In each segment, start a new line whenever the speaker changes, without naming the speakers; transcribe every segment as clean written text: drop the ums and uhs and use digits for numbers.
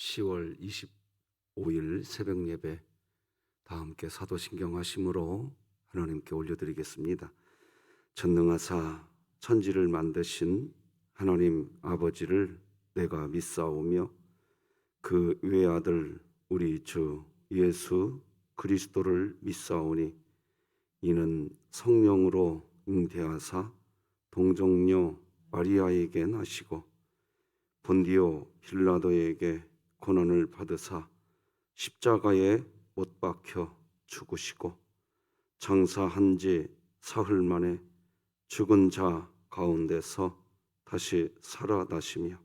10월 25일 새벽 예배 다 함께 사도신경 하심으로 하나님께 올려드리겠습니다. 전능하사 천지를 만드신 하나님 아버지를 내가 믿사오며 그 외아들 우리 주 예수 그리스도를 믿사오니 이는 성령으로 잉태하사 동정녀 마리아에게 나시고 본디오 빌라도에게 고난을 받으사 십자가에 못 박혀 죽으시고 장사한 지 사흘 만에 죽은 자 가운데서 다시 살아나시며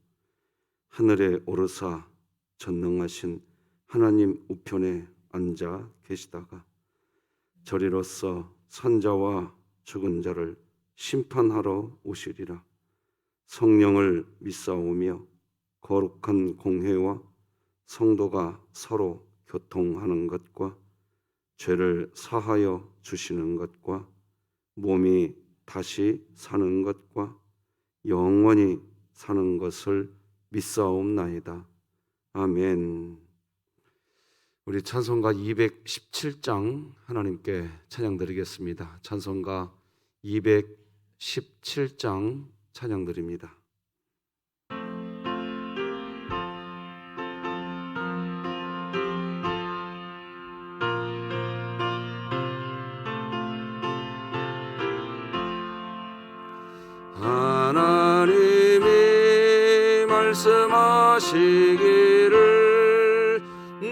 하늘에 오르사 전능하신 하나님 우편에 앉아 계시다가 저리로서 산자와 죽은 자를 심판하러 오시리라. 성령을 믿사오며 거룩한 공회와 성도가 서로 교통하는 것과 죄를 사하여 주시는 것과 몸이 다시 사는 것과 영원히 사는 것을 믿사옵나이다. 아멘. 우리 찬송가 217장 하나님께 찬양드리겠습니다. 찬송가 217장 찬양드립니다. 하나님이 말씀하시기를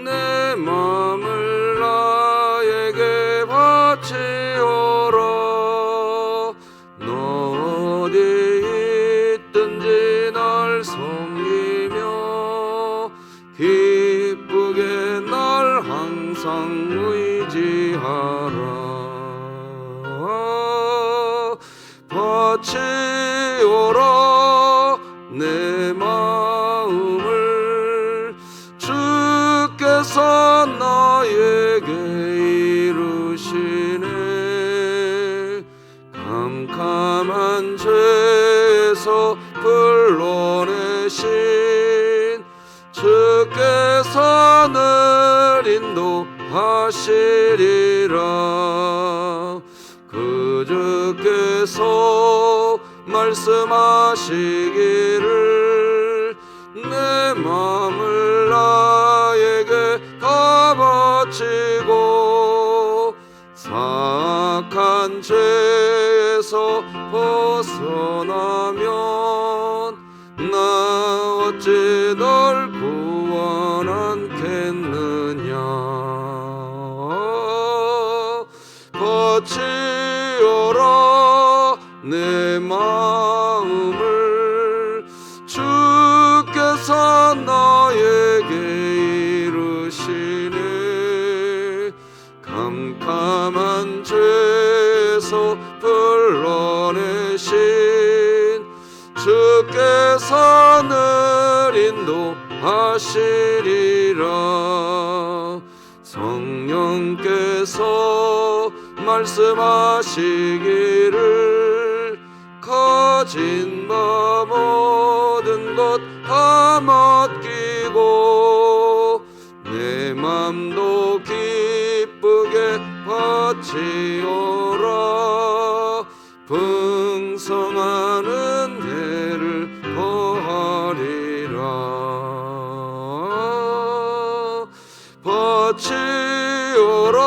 내 마음을 나에게 바치오라. 너 어디 있든지 날 섬기며 기쁘게 날 항상 의지하라. 바치오라 내 마음을 주께서 나에게 이루시네. 캄캄한 죄에서 불러내신 주께서 늘 인도하시리라. 그 주께서 말씀하시기를 내 마음을 나에게 다 바치고 사악한 죄에서 벗어나면 나 어찌 널 구원하겠느냐. 바치오라 내 마음을 주께서 나에게 이루시네. 캄캄한 죄에서 불러내신 주께서 늘 인도하시리라. 성령께서 말씀하시기를 가진 바 모든 것 다 맡기고 내 맘도 기쁘게 바치오라. 풍성한 은혜를 더하리라. 바치오라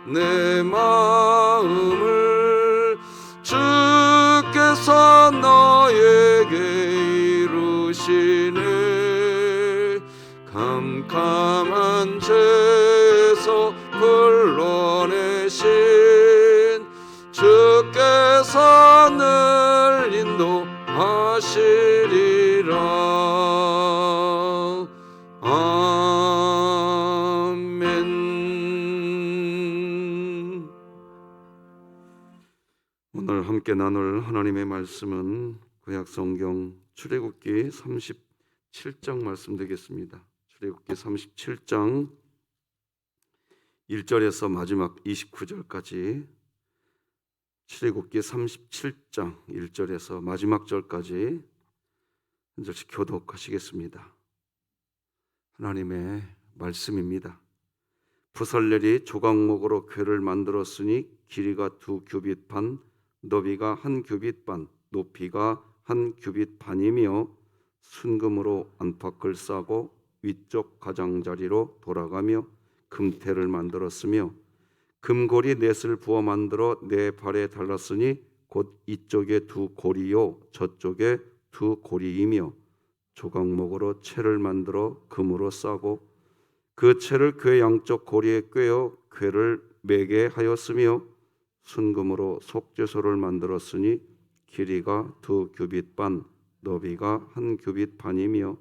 내 마음을 주께서 나에게 이루시네. 캄캄한 죄에서 불러내신 주께서 늘 인도하시리라. 아멘. 오늘 함께 나눌 하나님의 말씀은 구약성경 출애굽기 37장 말씀 되겠습니다. 출애굽기 37장 1절에서 마지막 29절까지, 출애굽기 37장 1절에서 마지막 절까지 한 절씩 교독하시겠습니다. 하나님의 말씀입니다. 부살렐이 조각목으로 궤를 만들었으니 길이가 2규빗 반, 너비가 1규빗 반, 높이가 1규빗 반이며 순금으로 안팎을 싸고 위쪽 가장자리로 돌아가며 금태를 만들었으며 금고리 넷을 부어 만들어 네 발에 달랐으니 곧 이쪽에 2고리요 저쪽에 2고리이며 조각목으로 채를 만들어 금으로 싸고 그 채를 궤 양쪽 고리에 꿰어 궤를 매게 하였으며 순금으로 속죄소를 만들었으니 길이가 2규빗 반, 너비가 1규빗 반이며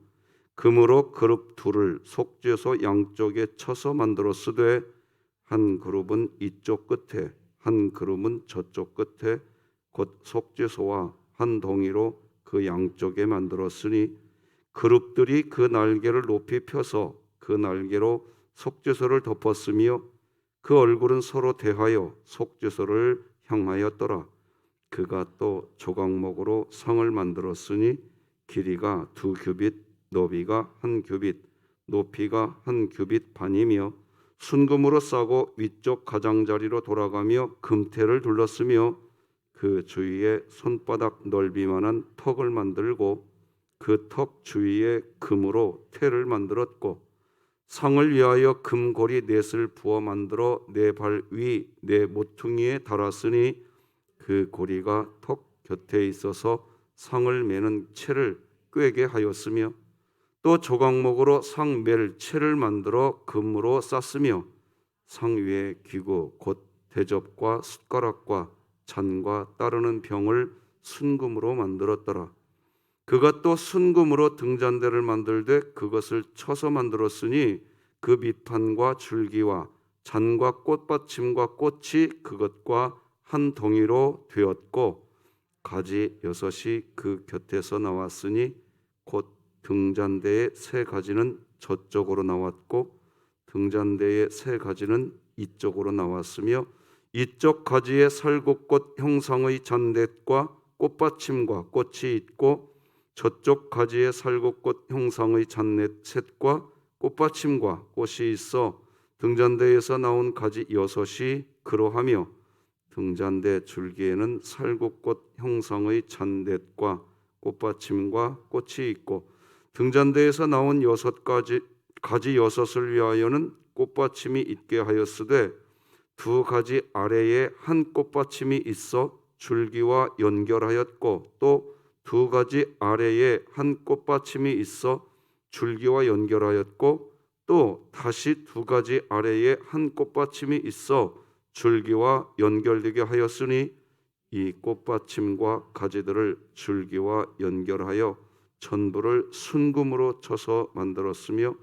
금으로 그룹 둘을 속죄소 양쪽에 쳐서 만들었으되 한 그룹은 이쪽 끝에 한 그룹은 저쪽 끝에 곧 속죄소와 한 동이로 그 양쪽에 만들었으니 그룹들이 그 날개를 높이 펴서 그 날개로 속죄소를 덮었으며 그 얼굴은 서로 대하여 속죄소를 향하였더라. 그가 또 조각목으로 성을 만들었으니 길이가 2규빗, 너비가 1규빗, 높이가 1규빗 반이며 순금으로 싸고 위쪽 가장자리로 돌아가며 금태를 둘렀으며 그 주위에 손바닥 넓이만한 턱을 만들고 그 턱 주위에 금으로 태를 만들었고 성을 위하여 금고리 넷을 부어 만들어 네 발 위 네 모퉁이에 달았으니 그 고리가 턱 곁에 있어서 성을 매는 채를 꿰게 하였으며 또 조각목으로 성 맬 채를 만들어 금으로 쌌으며 성 위에 기구 곧 대접과 숟가락과 잔과 따르는 병을 순금으로 만들었더라. 그가 또 순금으로 등잔대를 만들되 그것을 쳐서 만들었으니 그 밑판과 줄기와 잔과 꽃받침과 꽃이 그것과 한 동이로 되었고 가지 6이 그 곁에서 나왔으니 곧 등잔대의 3가지는 저쪽으로 나왔고 등잔대의 3가지는 이쪽으로 나왔으며 이쪽 가지에 살구꽃 형상의 잔댓과 꽃받침과 꽃이 있고 저쪽 가지에 살구꽃 형상의 잔댓 셋과 꽃받침과 꽃이 있어 등잔대에서 나온 가지 6이 그러하며 등잔대 줄기에는 살구꽃 형상의 잔댓과 꽃받침과 꽃이 있고 등잔대에서 나온 6가지 가지 6을 위하여는 꽃받침이 있게 하였으되 2가지 아래에 한 꽃받침이 있어 줄기와 연결하였고 또 2가지 아래에 한 꽃받침이 있어 줄기와 연결하였고 또 다시 2가지 아래에 한 꽃받침이 있어 줄기와 연결되게 하였으니 이 꽃받침과 가지들을 줄기와 연결하여 전부를 순금으로 쳐서 만들었으며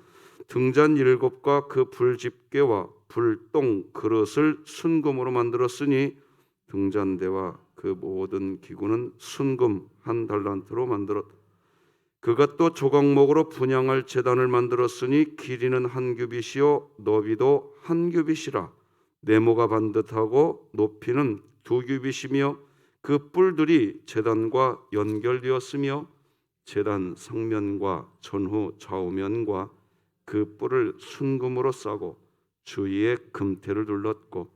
등잔 7과 그 불집게와 불똥 그릇을 순금으로 만들었으니 등잔대와 그 모든 기구는 순금 1달란트로 만들었다. 그가 또 조각목으로 분향할 제단을 만들었으니 길이는 1규빗이요 너비도 1규빗이라 네모가 반듯하고 높이는 2규빗이며 그 뿔들이 제단과 연결되었으며 제단 상면과 전후 좌우면과 그 뿔을 순금으로 싸고 주위에 금태를 둘렀고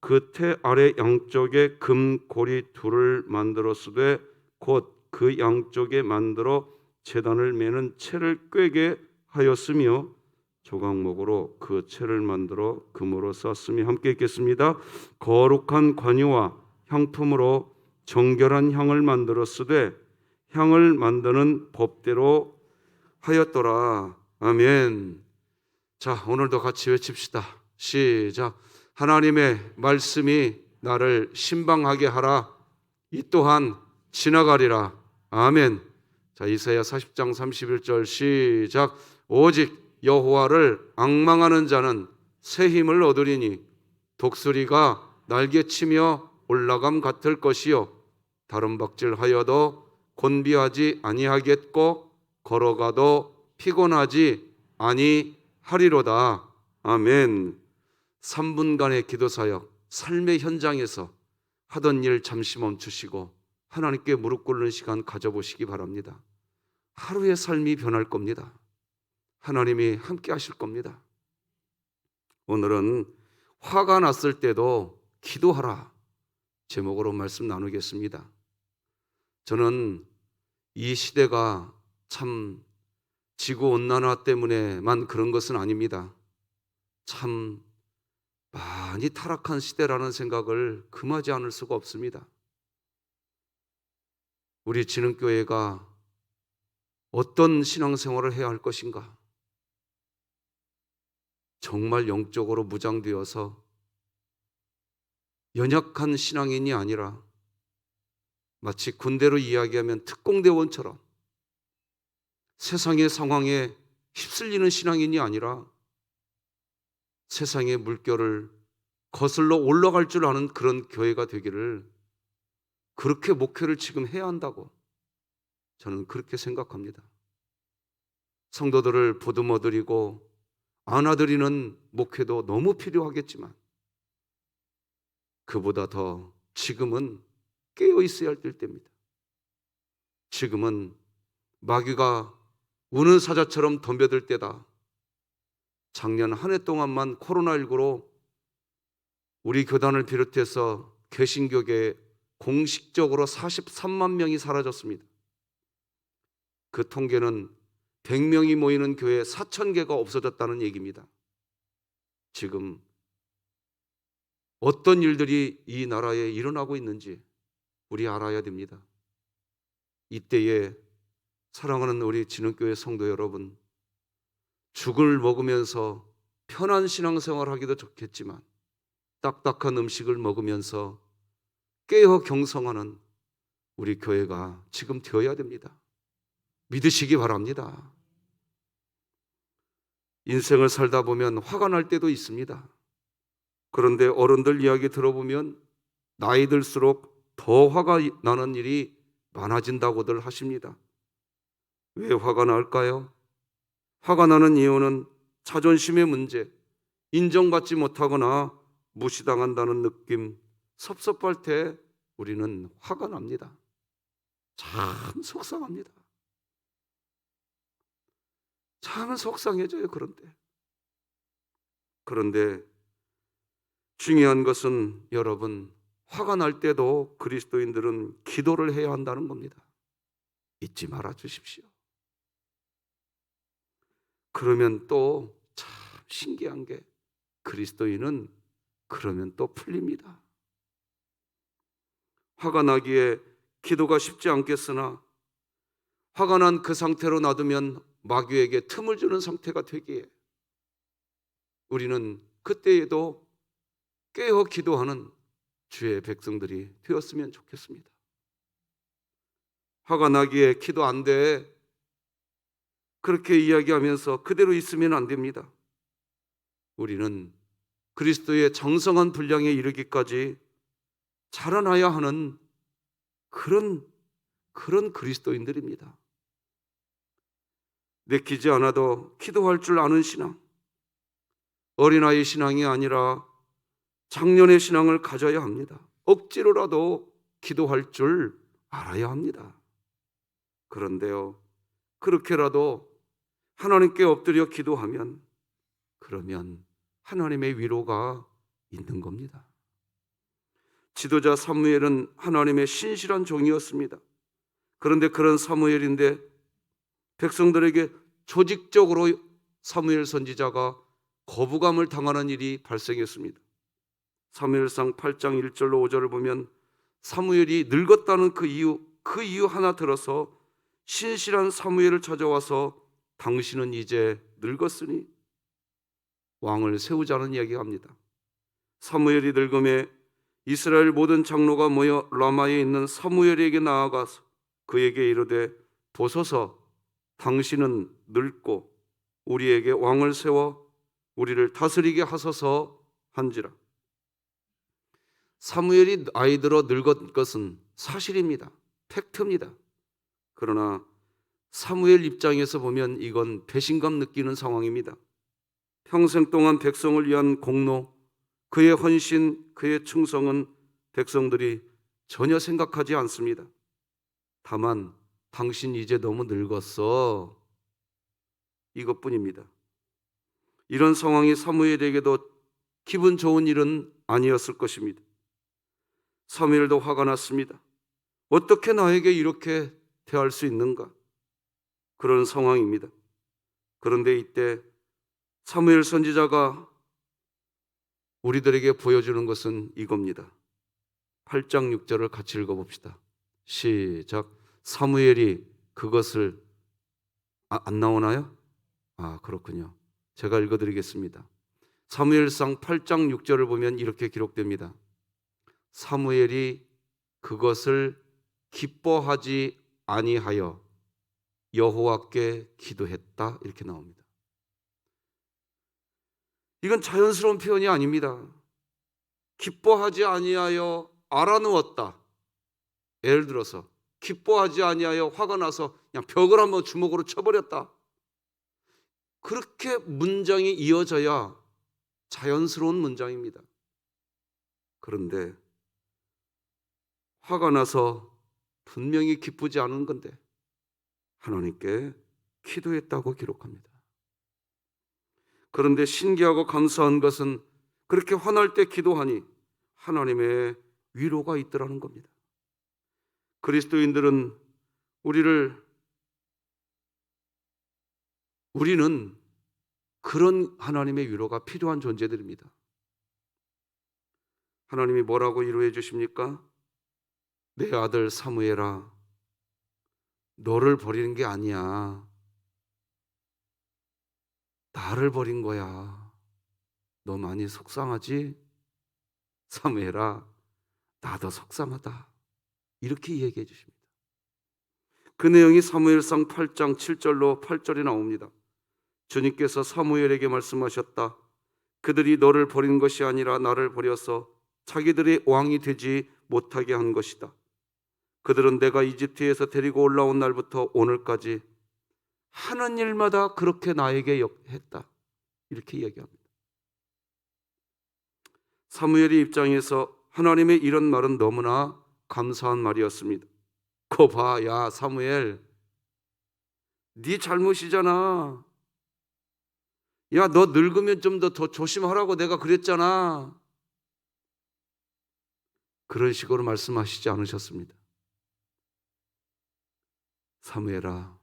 그 태 아래 양쪽에 금고리 2를 만들었으되 곧 그 양쪽에 만들어 제단을 매는 채를 꿰게 하였으며 조각목으로 그 채를 만들어 금으로 쌌으며 함께 읽겠습니다. 거룩한 관유와 향품으로 정결한 향을 만들었으되 향을 만드는 법대로 하였더라. 아멘. 자, 오늘도 같이 외칩시다. 시작. 하나님의 말씀이 나를 신방하게 하라. 이 또한 지나가리라. 아멘. 자, 이사야 40장 31절 시작. 오직 여호와를 앙망하는 자는 새 힘을 얻으리니 독수리가 날개치며 올라감 같을 것이요 다름박질하여도 곤비하지 아니하겠고 걸어가도 피곤하지 아니하리로다. 아멘. 3분간의 기도사역, 삶의 현장에서 하던 일 잠시 멈추시고 하나님께 무릎 꿇는 시간 가져보시기 바랍니다. 하루의 삶이 변할 겁니다. 하나님이 함께 하실 겁니다. 오늘은 화가 났을 때도 기도하라 제목으로 말씀 나누겠습니다. 저는 이 시대가 참 지구온난화 때문에만 그런 것은 아닙니다. 참 많이 타락한 시대라는 생각을 금하지 않을 수가 없습니다. 우리 진흥교회가 어떤 신앙생활을 해야 할 것인가? 정말 영적으로 무장되어서 연약한 신앙인이 아니라 마치 군대로 이야기하면 특공대원처럼 세상의 상황에 휩쓸리는 신앙인이 아니라 세상의 물결을 거슬러 올라갈 줄 아는 그런 교회가 되기를, 그렇게 목회를 지금 해야 한다고 저는 그렇게 생각합니다. 성도들을 보듬어드리고 안아드리는 목회도 너무 필요하겠지만 그보다 더 지금은 깨어 있어야 할 때입니다. 지금은 마귀가 우는 사자처럼 덤벼들 때다. 작년 한 해 동안만 코로나19로 우리 교단을 비롯해서 개신교계에 공식적으로 43만 명이 사라졌습니다. 그 통계는 100명이 모이는 교회 4,000개가 없어졌다는 얘기입니다. 지금 어떤 일들이 이 나라에 일어나고 있는지 우리 알아야 됩니다. 이때에 사랑하는 우리 진흥교회 성도 여러분, 죽을 먹으면서 편한 신앙생활 하기도 좋겠지만 딱딱한 음식을 먹으면서 깨어 경성하는 우리 교회가 지금 되어야 됩니다. 믿으시기 바랍니다. 인생을 살다 보면 화가 날 때도 있습니다. 그런데 어른들 이야기 들어보면 나이 들수록 더 화가 나는 일이 많아진다고들 하십니다. 왜 화가 날까요? 화가 나는 이유는 자존심의 문제, 인정받지 못하거나 무시당한다는 느낌, 섭섭할 때 우리는 화가 납니다. 참 속상합니다. 참 속상해져요. 그런데 중요한 것은 여러분, 화가 날 때도 그리스도인들은 기도를 해야 한다는 겁니다. 잊지 말아 주십시오. 그러면 또 참 신기한 게 그리스도인은 그러면 또 풀립니다. 화가 나기에 기도가 쉽지 않겠으나 화가 난 그 상태로 놔두면 마귀에게 틈을 주는 상태가 되기에 우리는 그때에도 깨어 기도하는 주의 백성들이 되었으면 좋겠습니다. 화가 나기에 기도 안 돼, 그렇게 이야기하면서 그대로 있으면 안 됩니다. 우리는 그리스도의 장성한 분량에 이르기까지 자라나야 하는 그런 그리스도인들입니다. 내키지 않아도 기도할 줄 아는 신앙, 어린아이 신앙이 아니라 장년의 신앙을 가져야 합니다. 억지로라도 기도할 줄 알아야 합니다. 그런데요, 그렇게라도 하나님께 엎드려 기도하면 그러면 하나님의 위로가 있는 겁니다. 지도자 사무엘은 하나님의 신실한 종이었습니다. 그런데 그런 사무엘인데 백성들에게 조직적으로 사무엘 선지자가 거부감을 당하는 일이 발생했습니다. 사무엘상 8장 1절로 5절을 보면 사무엘이 늙었다는 그 이유 하나 들어서 신실한 사무엘을 찾아와서 당신은 이제 늙었으니 왕을 세우자는 이야기가 합니다. 사무엘이 늙음에 이스라엘 모든 장로가 모여 라마에 있는 사무엘에게 나아가서 그에게 이르되 보소서, 당신은 늙고 우리에게 왕을 세워 우리를 다스리게 하소서 한지라. 사무엘이 나이 들어 늙은 것은 사실입니다. 팩트입니다. 그러나 사무엘 입장에서 보면 이건 배신감 느끼는 상황입니다. 평생 동안 백성을 위한 공로, 그의 헌신, 그의 충성은 백성들이 전혀 생각하지 않습니다. 다만 당신 이제 너무 늙었어. 이것뿐입니다. 이런 상황이 사무엘에게도 기분 좋은 일은 아니었을 것입니다. 사무엘도 화가 났습니다. 어떻게 나에게 이렇게 대할 수 있는가? 그런 상황입니다. 그런데 이때 사무엘 선지자가 우리들에게 보여주는 것은 이겁니다. 8장 6절을 같이 읽어봅시다. 시작. 사무엘이 그것을 안 나오나요? 그렇군요. 제가 읽어드리겠습니다. 사무엘상 8장 6절을 보면 이렇게 기록됩니다. 사무엘이 그것을 기뻐하지 아니하여 여호와께 기도했다, 이렇게 나옵니다. 이건 자연스러운 표현이 아닙니다. 기뻐하지 아니하여 알아누웠다. 예를 들어서 기뻐하지 아니하여 화가 나서 그냥 벽을 한번 주먹으로 쳐버렸다. 그렇게 문장이 이어져야 자연스러운 문장입니다. 그런데 화가 나서 분명히 기쁘지 않은 건데 하나님께 기도했다고 기록합니다. 그런데 신기하고 감사한 것은 그렇게 화날 때 기도하니 하나님의 위로가 있더라는 겁니다. 그리스도인들은 우리는 그런 하나님의 위로가 필요한 존재들입니다. 하나님이 뭐라고 위로해 주십니까? 내 아들 사무엘아, 너를 버리는 게 아니야. 나를 버린 거야. 너 많이 속상하지? 사무엘아, 나도 속상하다. 이렇게 얘기해 주십니다. 그 내용이 사무엘상 8장 7절로 8절이 나옵니다. 주님께서 사무엘에게 말씀하셨다. 그들이 너를 버린 것이 아니라 나를 버려서 자기들의 왕이 되지 못하게 한 것이다. 그들은 내가 이집트에서 데리고 올라온 날부터 오늘까지 하는 일마다 그렇게 나에게 했다. 이렇게 얘기합니다. 사무엘의 입장에서 하나님의 이런 말은 너무나 감사한 말이었습니다. 거 봐, 야 사무엘, 네 잘못이잖아. 야, 너 늙으면 좀 더 조심하라고 내가 그랬잖아. 그런 식으로 말씀하시지 않으셨습니다. 사무엘아,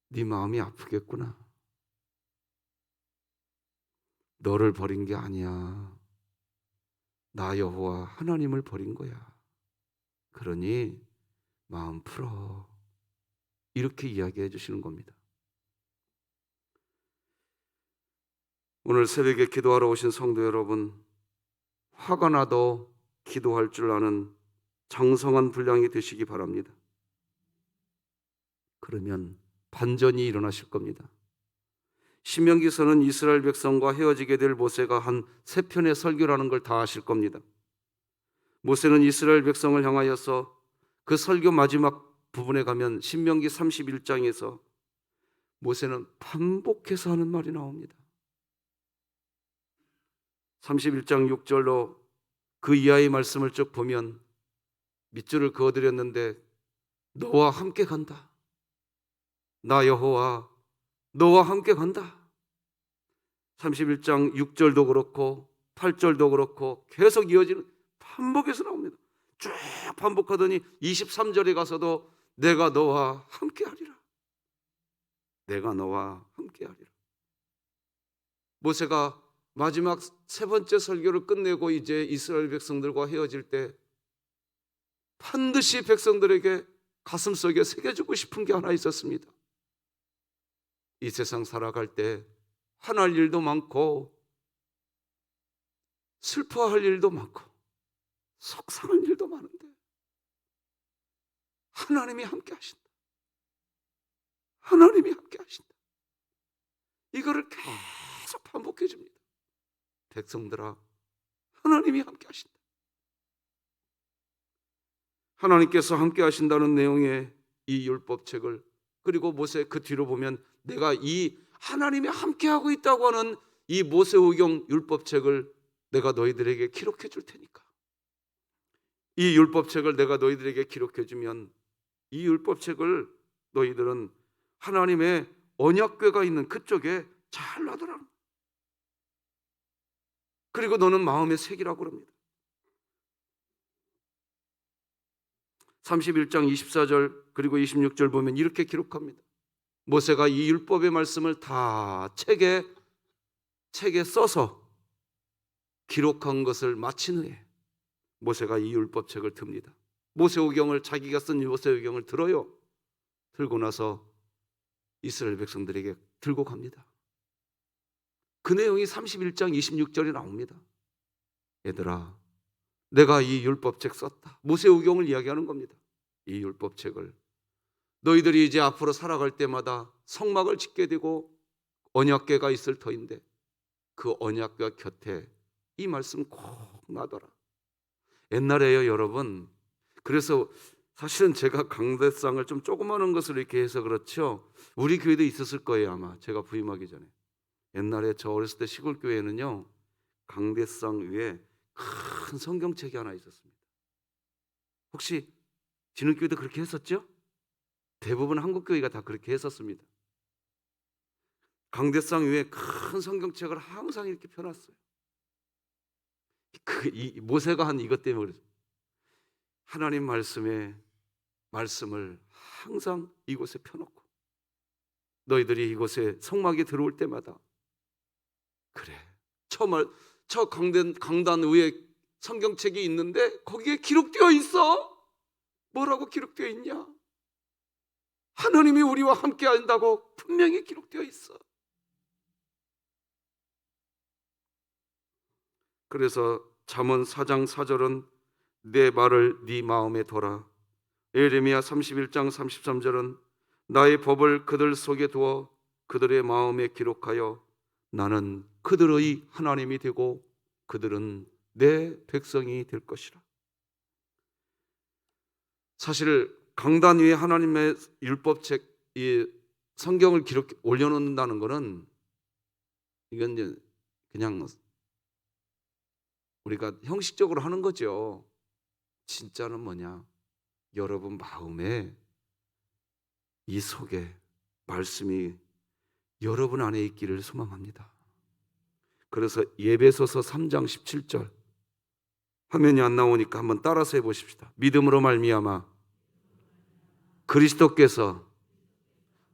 네 마음이 아프겠구나. 너를 버린 게 아니야. 나 여호와 하나님을 버린 거야. 그러니 마음 풀어. 이렇게 이야기해 주시는 겁니다. 오늘 새벽에 기도하러 오신 성도 여러분, 화가 나도 기도할 줄 아는 장성한 분량이 되시기 바랍니다. 그러면 반전이 일어나실 겁니다. 신명기서는 이스라엘 백성과 헤어지게 될 모세가 한 3편의 설교라는 걸 다 아실 겁니다. 모세는 이스라엘 백성을 향하여서 그 설교 마지막 부분에 가면 신명기 31장에서 모세는 반복해서 하는 말이 나옵니다. 31장 6절로 그 이하의 말씀을 쭉 보면 밑줄을 그어드렸는데 너와 함께 간다. 나 여호와 너와 함께 간다. 31장 6절도 그렇고 8절도 그렇고 계속 이어지는 반복해서 나옵니다. 쭉 반복하더니 23절에 가서도 내가 너와 함께 하리라. 내가 너와 함께 하리라. 모세가 마지막 3번째 설교를 끝내고 이제 이스라엘 백성들과 헤어질 때 반드시 백성들에게 가슴속에 새겨주고 싶은 게 하나 있었습니다. 이 세상 살아갈 때 화날 일도 많고 슬퍼할 일도 많고 속상한 일도 많은데 하나님이 함께 하신다. 하나님이 함께 하신다. 이거를 계속 반복해 줍니다. 백성들아, 하나님이 함께 하신다. 하나님께서 함께 하신다는 내용의 이 율법책을, 그리고 모세 그 뒤로 보면 내가 이 하나님이 함께하고 있다고 하는 이 모세오경 율법책을 내가 너희들에게 기록해 줄 테니까, 이 율법책을 내가 너희들에게 기록해 주면 이 율법책을 너희들은 하나님의 언약궤가 있는 그쪽에 잘 놔두라. 그리고 너는 마음에 새기라고 그럽니다. 31장 24절 그리고 26절 보면 이렇게 기록합니다. 모세가 이 율법의 말씀을 다 책에 써서 기록한 것을 마친 후에 모세가 이 율법책을 듭니다. 모세오경을, 자기가 쓴 모세오경을 들어요. 들고 나서 이스라엘 백성들에게 들고 갑니다. 그 내용이 31장 26절에 나옵니다. 얘들아, 내가 이 율법책 썼다. 모세오경을 이야기하는 겁니다. 이 율법책을 너희들이 이제 앞으로 살아갈 때마다 성막을 짓게 되고 언약궤가 있을 터인데 그 언약궤 곁에 이 말씀 꼭 놔둬라. 옛날에요, 여러분. 그래서 사실은 제가 강대상을 좀 조그마한 것으로 이렇게 해서 그렇죠. 우리 교회도 있었을 거예요, 아마. 제가 부임하기 전에. 옛날에 저 어렸을 때 시골 교회는요, 강대상 위에 큰 성경책이 하나 있었습니다. 혹시 진흥교회도 그렇게 했었죠? 대부분 한국 교회가 다 그렇게 했었습니다. 강대상 위에 큰 성경책을 항상 이렇게 펴놨어요. 이 모세가 한 이것 때문에 그래요. 하나님 말씀을 항상 이곳에 펴놓고 너희들이 이곳에 성막에 들어올 때마다 그래, 저 강단 위에 성경책이 있는데 거기에 기록되어 있어. 뭐라고 기록되어 있냐? 하나님이 우리와 함께 한다고 분명히 기록되어 있어. 그래서 잠언 4장 4절은 내 말을 네 마음에 둬라. 예레미야 31장 33절은 나의 법을 그들 속에 두어 그들의 마음에 기록하여 나는 그들의 하나님이 되고 그들은 내 백성이 될 것이라. 사실 강단 위에 하나님의 율법책, 이 성경을 올려놓는다는 것은 이건 이제 그냥 우리가 형식적으로 하는 거죠. 진짜는 뭐냐? 여러분 마음에 이 속에 말씀이 여러분 안에 있기를 소망합니다. 그래서 에베소서 3장 17절 화면이 안 나오니까 한번 따라서 해보십시다. 믿음으로 말미암아 그리스도께서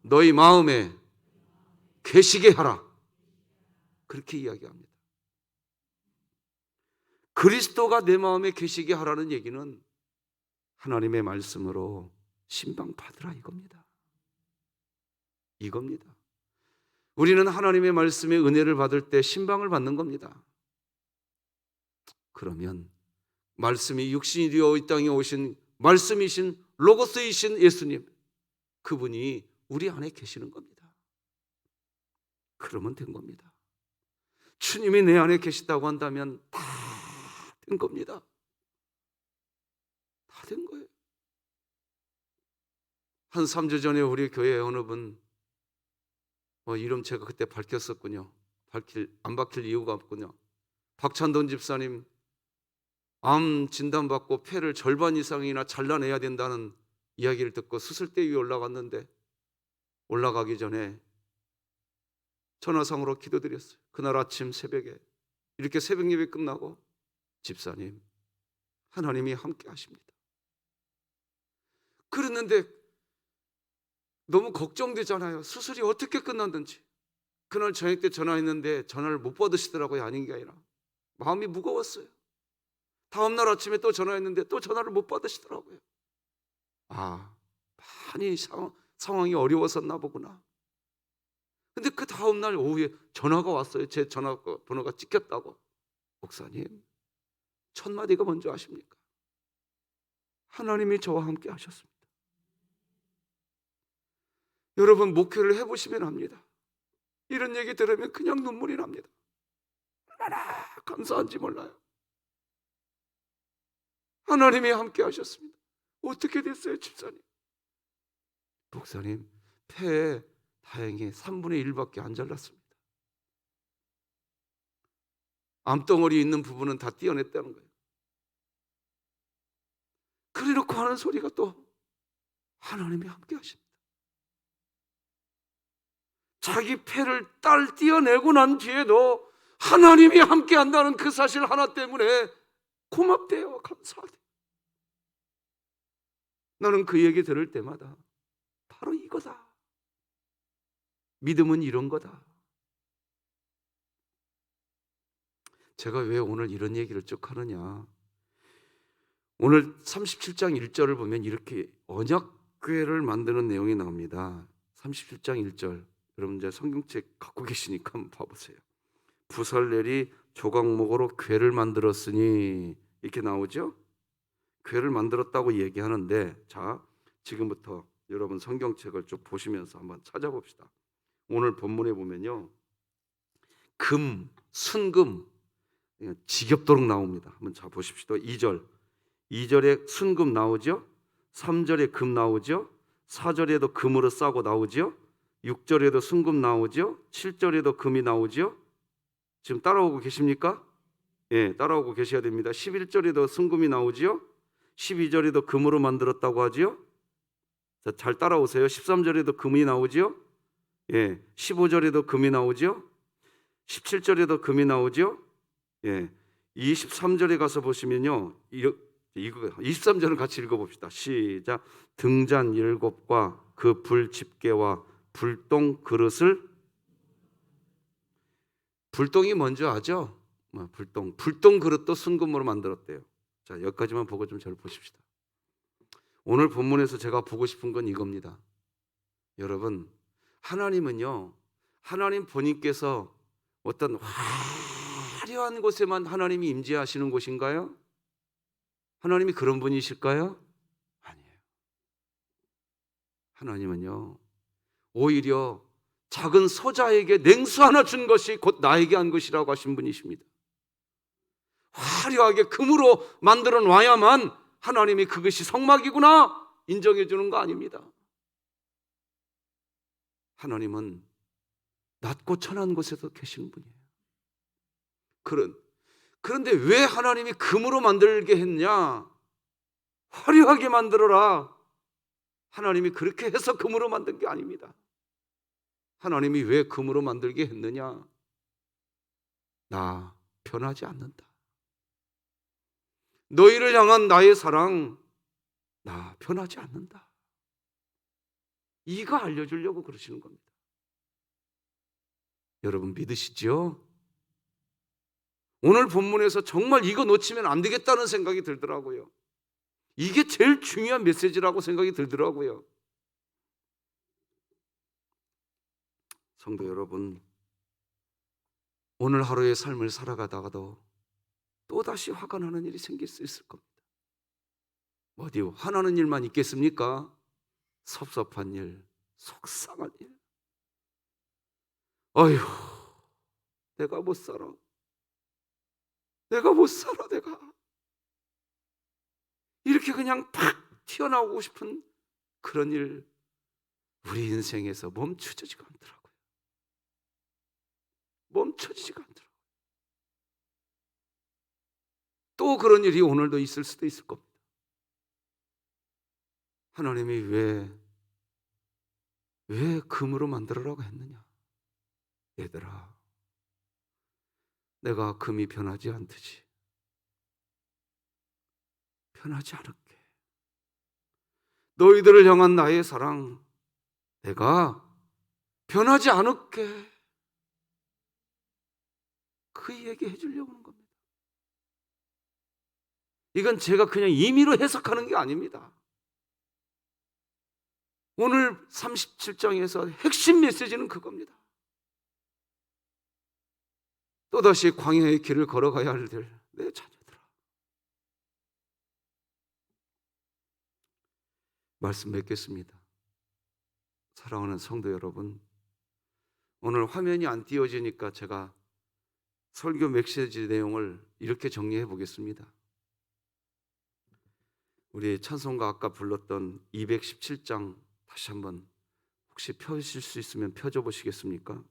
너희 마음에 계시게 하라. 그렇게 이야기합니다. 그리스도가 내 마음에 계시게 하라는 얘기는 하나님의 말씀으로 신방받으라 이겁니다. 우리는 하나님의 말씀의 은혜를 받을 때 신방을 받는 겁니다. 그러면 말씀이 육신이 되어 이 땅에 오신 말씀이신 로고스이신 예수님, 그분이 우리 안에 계시는 겁니다. 그러면 된 겁니다. 주님이 내 안에 계시다고 한다면 다 된 겁니다. 다 된 거예요. 한 3주 전에 우리 교회 어느 분 이름 제가 그때 밝혔었군요. 안 밝힐 이유가 없군요. 박찬돈 집사님 암 진단받고 폐를 절반 이상이나 잘라내야 된다는 이야기를 듣고 수술대 위에 올라갔는데 올라가기 전에 전화상으로 기도드렸어요. 그날 아침 새벽에 이렇게 새벽 예배 끝나고 집사님 하나님이 함께 하십니다. 그랬는데 너무 걱정되잖아요. 수술이 어떻게 끝났는지. 그날 저녁 때 전화했는데 전화를 못 받으시더라고요. 아닌 게 아니라 마음이 무거웠어요. 다음날 아침에 또 전화했는데 또 전화를 못 받으시더라고요. 많이 상황이 어려웠었나 보구나. 근데 그 다음날 오후에 전화가 왔어요. 제 전화번호가 찍혔다고. 목사님, 첫 마디가 뭔지 아십니까? 하나님이 저와 함께 하셨습니다. 여러분 목회를 해보시면 압니다. 이런 얘기 들으면 그냥 눈물이 납니다. 얼마나 감사한지 몰라요. 하나님이 함께 하셨습니다. 어떻게 됐어요, 집사님? 목사님, 폐에 다행히 3분의 1밖에 안 잘랐습니다. 암덩어리 있는 부분은 다 떼어냈다는 거예요. 그래놓고 하는 소리가 또 하나님이 함께 하십니다. 자기 패를 띄어내고 난 뒤에도 하나님이 함께 한다는 그 사실 하나 때문에 고맙대요. 감사하대요. 나는 그 얘기 들을 때마다 바로 이거다. 믿음은 이런 거다. 제가 왜 오늘 이런 얘기를 쭉 하느냐, 오늘 37장 1절을 보면 이렇게 언약궤를 만드는 내용이 나옵니다. 37장 1절, 여러분 이제 성경책 갖고 계시니까 한번 봐보세요. 부살렐이 조각목으로 궤를 만들었으니, 이렇게 나오죠. 궤를 만들었다고 얘기하는데, 자, 지금부터 여러분 성경책을 쭉 보시면서 한번 찾아봅시다. 오늘 본문에 보면요, 금, 순금 지겹도록 나옵니다. 한번 자 보십시오. 2절에 순금 나오죠. 3절에 금 나오죠. 4절에도 금으로 싸고 나오죠. 6절에도 순금 나오죠. 7절에도 금이 나오죠. 지금 따라오고 계십니까? 예, 따라오고 계셔야 됩니다. 11절에도 순금이 나오죠. 12절에도 금으로 만들었다고 하죠. 자, 잘 따라오세요. 13절에도 금이 나오죠. 예, 15절에도 금이 나오죠. 17절에도 금이 나오죠. 예, 23절에 가서 보시면요, 이거 23절을 같이 읽어봅시다. 시작. 등잔 7과 그 불 집게와 불똥 그릇을, 불똥이 뭔지 아죠? 불똥 그릇도 순금으로 만들었대요. 자, 여기까지만 보고 좀 잘 보십시다. 오늘 본문에서 제가 보고 싶은 건 이겁니다. 여러분, 하나님은요, 하나님 본인께서 어떤 화려한 곳에만 하나님이 임재하시는 곳인가요? 하나님이 그런 분이실까요? 아니에요. 하나님은요, 오히려 작은 소자에게 냉수 하나 준 것이 곧 나에게 한 것이라고 하신 분이십니다. 화려하게 금으로 만들어 놔야만 하나님이 그것이 성막이구나 인정해 주는 거 아닙니다. 하나님은 낮고 천한 곳에서 계시는 분이에요. 그런데 왜 하나님이 금으로 만들게 했냐? 화려하게 만들어라. 하나님이 그렇게 해서 금으로 만든 게 아닙니다. 하나님이 왜 금으로 만들게 했느냐? 나 변하지 않는다. 너희를 향한 나의 사랑, 나 변하지 않는다. 이거 알려주려고 그러시는 겁니다. 여러분 믿으시죠? 오늘 본문에서 정말 이거 놓치면 안 되겠다는 생각이 들더라고요. 이게 제일 중요한 메시지라고 생각이 들더라고요. 성도 여러분, 오늘 하루의 삶을 살아가다가도 또다시 화가 나는 일이 생길 수 있을 겁니다. 어디 화나는 일만 있겠습니까? 섭섭한 일, 속상한 일. 어휴, 내가 못 살아. 내가 이렇게 그냥 팍 튀어나오고 싶은 그런 일, 우리 인생에서 멈춰지지가 않더라고요. 멈춰지지가 않더라고요. 또 그런 일이 오늘도 있을 수도 있을 겁니다. 하나님이 왜 금으로 만들어라고 했느냐? 얘들아, 내가 금이 변하지 않듯이 변하지 않을게. 너희들을 향한 나의 사랑, 내가 변하지 않을게. 그 얘기 해주려고 하는 겁니다. 이건 제가 그냥 임의로 해석하는 게 아닙니다. 오늘 37장에서 핵심 메시지는 그겁니다. 또다시 광야의 길을 걸어가야 할 내 자녀들아, 말씀 맺겠습니다. 사랑하는 성도 여러분, 오늘 화면이 안 띄워지니까 제가 설교 메시지 내용을 이렇게 정리해 보겠습니다. 우리 찬송가 아까 불렀던 217장 다시 한번 혹시 펴실 수 있으면 펴줘 보시겠습니까?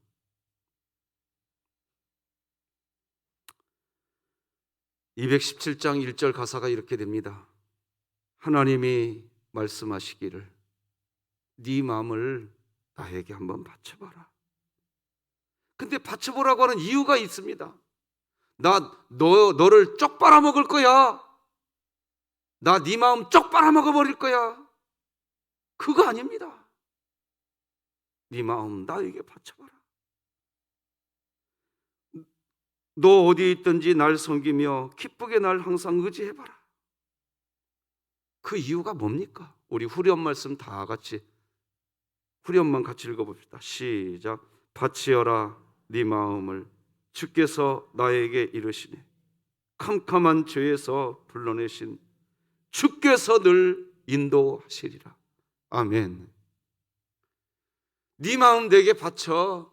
217장 1절 가사가 이렇게 됩니다. 하나님이 말씀하시기를 네 마음을 나에게 한번 바쳐봐라. 근데 받쳐보라고 하는 이유가 있습니다. 너를 쪽 빨아먹을 거야. 나 네 마음 쪽 빨아먹어 버릴 거야. 그거 아닙니다. 네 마음 나에게 바쳐봐라. 너 어디에 있든지 날 섬기며 기쁘게 날 항상 의지해봐라. 그 이유가 뭡니까? 우리 후렴 말씀 다 같이, 후렴만 같이 읽어봅시다. 시작. 바치어라 네 마음을 주께서 나에게 이르시니 캄캄한 죄에서 불러내신 주께서 늘 인도하시리라. 아멘. 네 마음 내게 바쳐.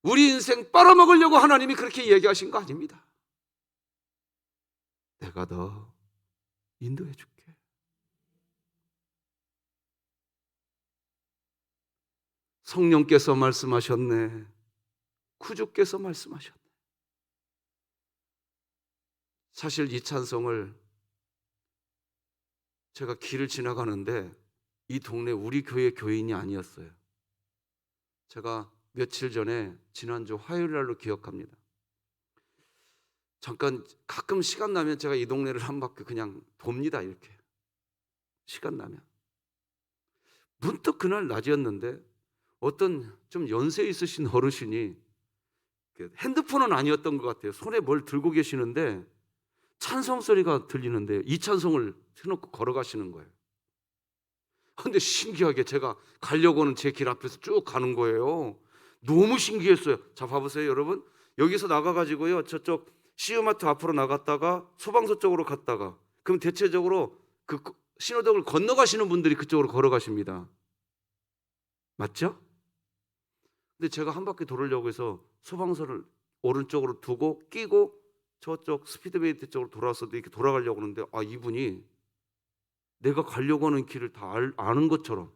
우리 인생 빨아먹으려고 하나님이 그렇게 얘기하신 거 아닙니다. 내가 너 인도해 줄게. 성령께서 말씀하셨네. 구주께서 말씀하셨네. 사실 이 찬송을 제가 길을 지나가는데 이 동네 우리 교회 교인이 아니었어요. 제가 며칠 전에 지난주 화요일 날로 기억합니다. 잠깐 가끔 시간 나면 제가 이 동네를 한 바퀴 그냥 돕니다. 이렇게 시간 나면. 문득 그날 낮이었는데 어떤 좀 연세 있으신 어르신이, 핸드폰은 아니었던 것 같아요. 손에 뭘 들고 계시는데 찬송 소리가 들리는데 이 찬송을 해놓고 걸어가시는 거예요. 근데 신기하게 제가 가려고 하는 제 길 앞에서 쭉 가는 거예요. 너무 신기했어요. 자, 봐보세요, 여러분. 여기서 나가가지고요, 저쪽 CU마트 앞으로 나갔다가 소방서 쪽으로 갔다가, 그럼 대체적으로 그 신호등을 건너가시는 분들이 그쪽으로 걸어가십니다. 맞죠? 근데 제가 한 바퀴 돌으려고 해서 소방서를 오른쪽으로 두고 끼고 저쪽 스피드메이트 쪽으로 돌아서 이렇게 돌아가려고 하는데, 이분이 내가 가려고 하는 길을 다 아는 것처럼,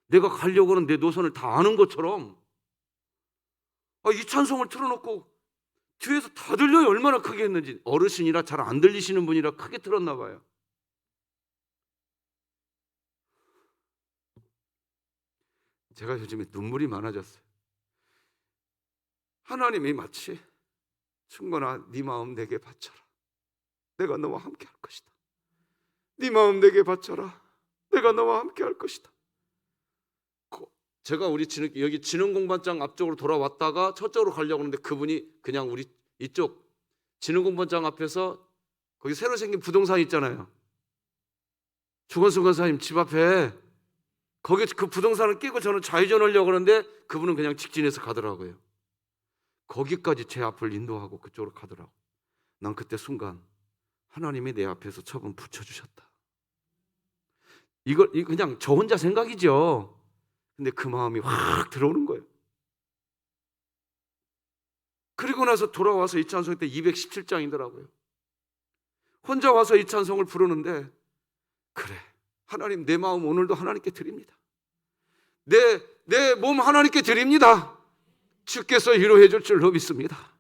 내가 가려고 하는 내 노선을 다 아는 것처럼 이 찬송을 틀어놓고 뒤에서 다 들려요. 얼마나 크게 했는지. 어르신이라 잘 안 들리시는 분이라 크게 틀었나 봐요. 제가 요즘에 눈물이 많아졌어요. 하나님이 마치 충건아 네 마음 내게 바쳐라. 내가 너와 함께 할 것이다. 네 마음 내게 바쳐라. 내가 너와 함께 할 것이다. 제가 여기 진흥공반장 앞쪽으로 돌아왔다가 저쪽으로 가려고 하는데 그분이 그냥 우리 이쪽 진흥공반장 앞에서 거기 새로 생긴 부동산 있잖아요. 주건수 권사님 집 앞에 거기 그 부동산을 끼고 저는 좌회전하려고 하는데 그분은 그냥 직진해서 가더라고요. 거기까지 제 앞을 인도하고 그쪽으로 가더라고. 난 그때 순간 하나님이 내 앞에서 처분 붙여주셨다. 이거 그냥 저 혼자 생각이죠. 근데 그 마음이 확 들어오는 거예요. 그리고 나서 돌아와서 이 찬송 때 217장이더라고요. 혼자 와서 이 찬송을 부르는데, 그래, 하나님 내 마음 오늘도 하나님께 드립니다. 내 몸 하나님께 드립니다. 주께서 위로해 줄 줄로 믿습니다.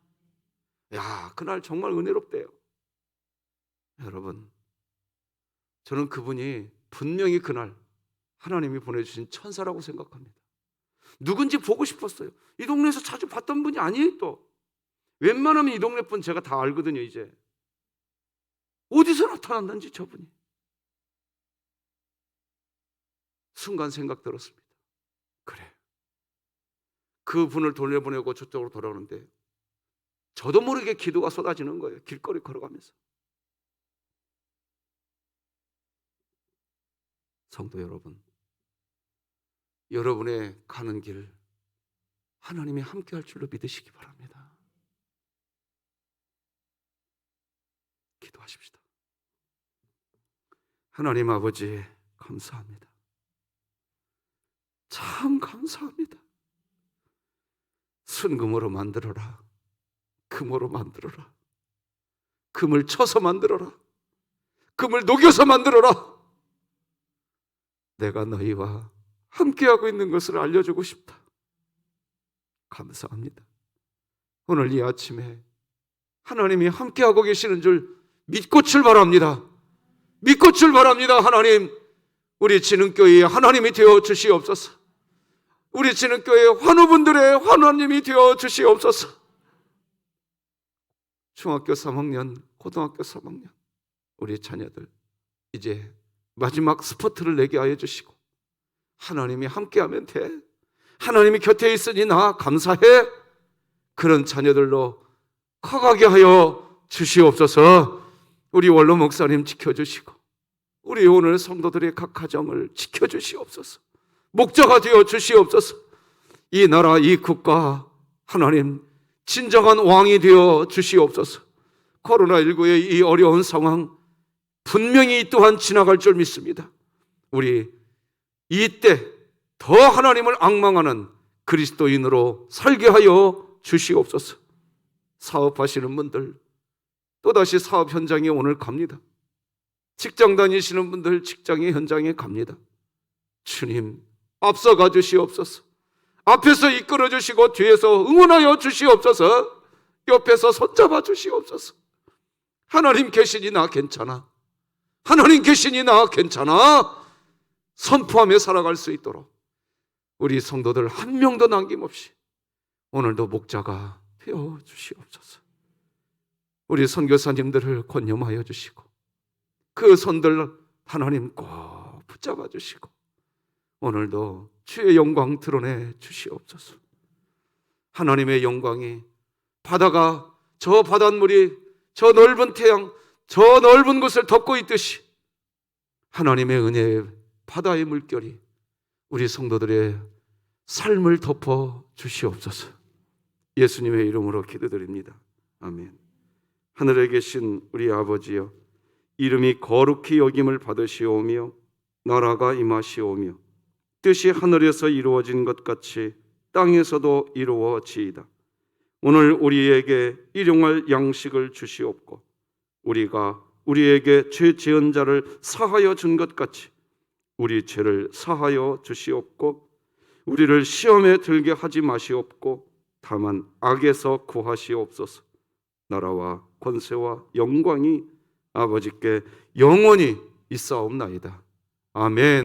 야, 그날 정말 은혜롭대요. 여러분, 저는 그분이 분명히 그날 하나님이 보내주신 천사라고 생각합니다. 누군지 보고 싶었어요. 이 동네에서 자주 봤던 분이 아니에요. 또 웬만하면 이 동네 분 제가 다 알거든요. 이제 어디서 나타났는지 저분이. 순간 생각 들었습니다. 그래, 그분을 돌려보내고 저쪽으로 돌아오는데 저도 모르게 기도가 쏟아지는 거예요. 길거리 걸어가면서. 성도 여러분, 여러분의 가는 길 하나님이 함께 할 줄로 믿으시기 바랍니다. 기도하십시다. 하나님 아버지 감사합니다. 참 감사합니다. 순금으로 만들어라. 금으로 만들어라. 금을 쳐서 만들어라. 금을 녹여서 만들어라. 내가 너희와 함께하고 있는 것을 알려주고 싶다. 감사합니다. 오늘 이 아침에 하나님이 함께하고 계시는 줄 믿고 출발합니다. 믿고 출발합니다. 하나님, 우리 진흥교회에 하나님이 되어 주시옵소서. 우리 진흥교회 환우분들의 환우님이 되어 주시옵소서. 중학교 3학년, 고등학교 3학년 우리 자녀들 이제 마지막 스포트를 내게 하여 주시고, 하나님이 함께하면 돼, 하나님이 곁에 있으니 나 감사해, 그런 자녀들로 커가게 하여 주시옵소서. 우리 원로 목사님 지켜주시고 우리 오늘 성도들의 각 가정을 지켜주시옵소서. 목자가 되어 주시옵소서. 이 나라 이 국가 하나님 진정한 왕이 되어 주시옵소서. 코로나19의 이 어려운 상황 분명히 이 또한 지나갈 줄 믿습니다. 우리 이때 더 하나님을 앙망하는 그리스도인으로 살게 하여 주시옵소서. 사업하시는 분들 또다시 사업 현장에 오늘 갑니다. 직장 다니시는 분들 직장의 현장에 갑니다. 주님 앞서가 주시옵소서. 앞에서 이끌어 주시고 뒤에서 응원하여 주시옵소서. 옆에서 손잡아 주시옵소서. 하나님 계시니 나 괜찮아, 하나님 계시니 나 괜찮아 선포하며 살아갈 수 있도록 우리 성도들 한 명도 남김없이 오늘도 목자가 되어 주시옵소서. 우리 선교사님들을 권념하여 주시고 그 손들 하나님 꼭 붙잡아 주시고 오늘도 주의 영광 드러내 주시옵소서. 하나님의 영광이 바다가 저 바닷물이 저 넓은 태양 저 넓은 곳을 덮고 있듯이 하나님의 은혜의 바다의 물결이 우리 성도들의 삶을 덮어 주시옵소서. 예수님의 이름으로 기도드립니다. 아멘. 하늘에 계신 우리 아버지여, 이름이 거룩히 여김을 받으시오며 나라가 임하시오며 뜻이 하늘에서 이루어진 것 같이 땅에서도 이루어지이다. 오늘 우리에게 일용할 양식을 주시옵고 우리가 우리에게 죄 지은 자를 사하여 준 것 같이 우리 죄를 사하여 주시옵고 우리를 시험에 들게 하지 마시옵고 다만 악에서 구하시옵소서. 나라와 권세와 영광이 아버지께 영원히 있사옵나이다. 아멘.